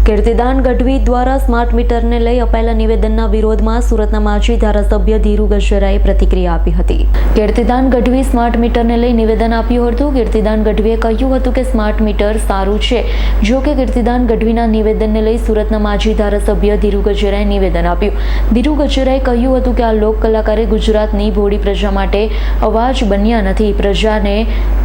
કીર્તિદાન ગઢવી દ્વારા સ્માર્ટ મીટરને લઈ અપાયેલા નિવેદનના વિરોધમાં સુરતના માજી ધારાસભ્ય ધીરુ ગજેરાએ પ્રતિક્રિયા આપી હતી. કીર્તિદાન ગઢવી સ્માર્ટ મીટરને લઈ નિવેદન આપ્યું હતું. કીર્તિદાન ગઢવીએ કહ્યું હતું કે સ્માર્ટ મીટર સારું છે. જો કે કીર્તિદાન ગઢવીના નિવેદનને લઈ સુરતના માજી ધારાસભ્ય ધીરુ ગજેરાએ નિવેદન આપ્યું. ધીરુ ગજેરાએ કહ્યું હતું કે આ લોક કલાકારે ગુજરાતની ભોળી પ્રજા માટે અવાજ બન્યા નથી. પ્રજાને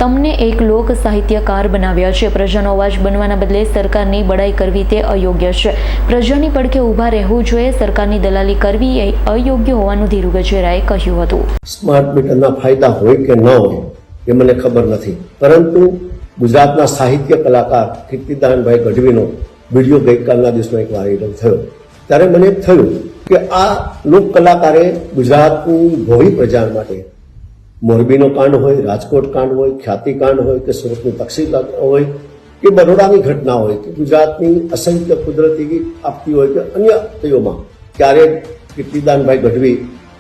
તમને એક લોક સાહિત્યકાર બનાવ્યા છે. પ્રજાનો અવાજ બનવાના બદલે સરકારની બડાઈ કરવી તે અયોગ્ય છે. પ્રજાની પડખે ઊભા રહેવું જોઈએ. સરકારની દલાલી કરવી એ અયોગ્ય હોવાનું ધીરુ ગજેરાએ કહ્યું હતું. સ્માર્ટ મીટરના ફાયદા હોય કે ન હોય એ મને ખબર નથી, પરંતુ ગુજરાતના સાહિત્ય કલાકાર કીર્તિદાનભાઈ ગઢવીનો વિડીયો ગઈકાલના દિવસમાં એક વાયરલ થયો ત્યારે મને થયું કે આ લોક કલાકારે ગુજરાતની ભોળી પ્રજા માટે મોરબીનો કાંડ હોય, રાજકોટ કાંડ હોય, ખ્યાતિ કાંડ હોય કે સુરતની તક્ષશિલા હોય કે બરોડાની ઘટના હોય કે ગુજરાતની અસંખ્ય કુદરતી આપતી હોય કે અન્ય તેઓમાં ક્યારેક કીર્તિદાનભાઈ ગઢવી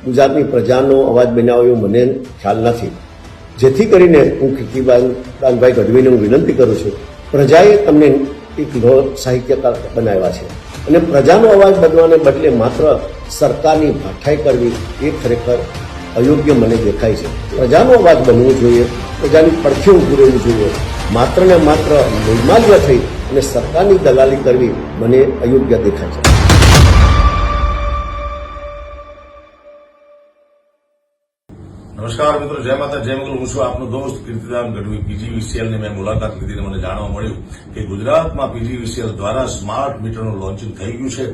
ગુજરાતની પ્રજાનો અવાજ બન્યા હોય એવું મને ખ્યાલ નથી. જેથી કરીને હું કીર્તિદાનભાઈ ગઢવીને હું વિનંતી કરું છું, પ્રજાએ તમને એક સાહિત્યકાર બનાવ્યા છે અને પ્રજાનો અવાજ બનવાને બદલે માત્ર સરકારની ભાઠાઈ કરવી એ ખરેખર અયોગ્ય મને દેખાય છે. પ્રજાનો અવાજ બનવો જોઈએ, પ્રજાની પડખે ઊભું રહેવું જોઈએ. માત્ર ને માત્ર નિર્માલ્ય થઈ અને સરકારની દલાલી કરવી મને અયોગ્ય દેખાય છે. નમસ્કાર મિત્રો, જય માતા જય મંગલ. હું છું આપનો દોસ્ત કીર્તિદાન ગઢવી. પીજીવીસીએલની મેં મુલાકાત લીધી અને મને જાણવા મળ્યું કે ગુજરાતમાં પીજીવીસીએલ દ્વારા સ્માર્ટ મીટરનું લોન્ચિંગ થઈ ગયું છે.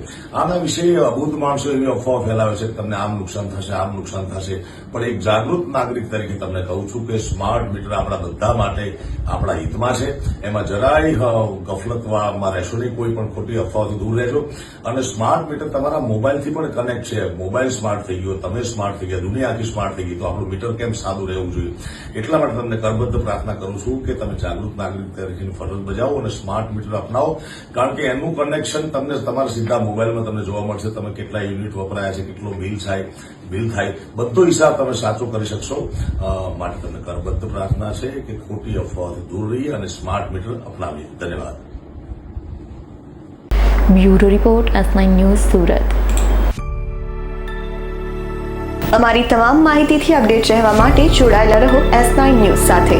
આના વિશે અબૂધ માણસો એવી અફવા ફેલાવે છે કે તમને આમ નુકસાન થશે, આમ નુકસાન થશે. પણ એક જાગૃત નાગરિક તરીકે તમને કહું છું કે સ્માર્ટ મીટર આપણા બધા માટે આપણા હિતમાં છે. એમાં જરાય ગફલતમાં રહેશો નહીં. કોઈ પણ ખોટી અફવાઓથી દૂર રહેજો. અને સ્માર્ટ મીટર તમારા મોબાઈલથી પણ કનેક્ટ છે. મોબાઈલ સ્માર્ટ થઈ ગયો, તમે સ્માર્ટ થઈ ગયા, દુનિયા આખી સ્માર્ટ થઈ ગઈ, તો આપણું મીટર કેમ સાદું રહેવું જોઈએ. એટલા માટે તમને કરબદ્ધ પ્રાર્થના કરું છું કે તમે જાગૃત નાગરિક તરીકેની ફરજ બજાવો અને સ્માર્ટ મીટર અપનાવો. કારણ કે એનું કનેક્શન તમને તમારા સીધા મોબાઈલમાં તમને જોવા મળશે. તમે કેટલા યુનિટ વપરાયા છે, કેટલો બિલ થાય, બધો હિસાબ તમે સાચો કરી શકશો. માટે તમને કરબદ્ધ પ્રાર્થના છે કે ખોટી અફવાઓથી દૂર રહીએ અને સ્માર્ટ મીટર અપનાવીએ. ધન્યવાદ. Bureau report, S9 news, Surat. અમારી તમામ માહિતીથી અપડેટ રહેવા માટે જોડાયેલા રહો S9 ન્યૂઝ સાથે.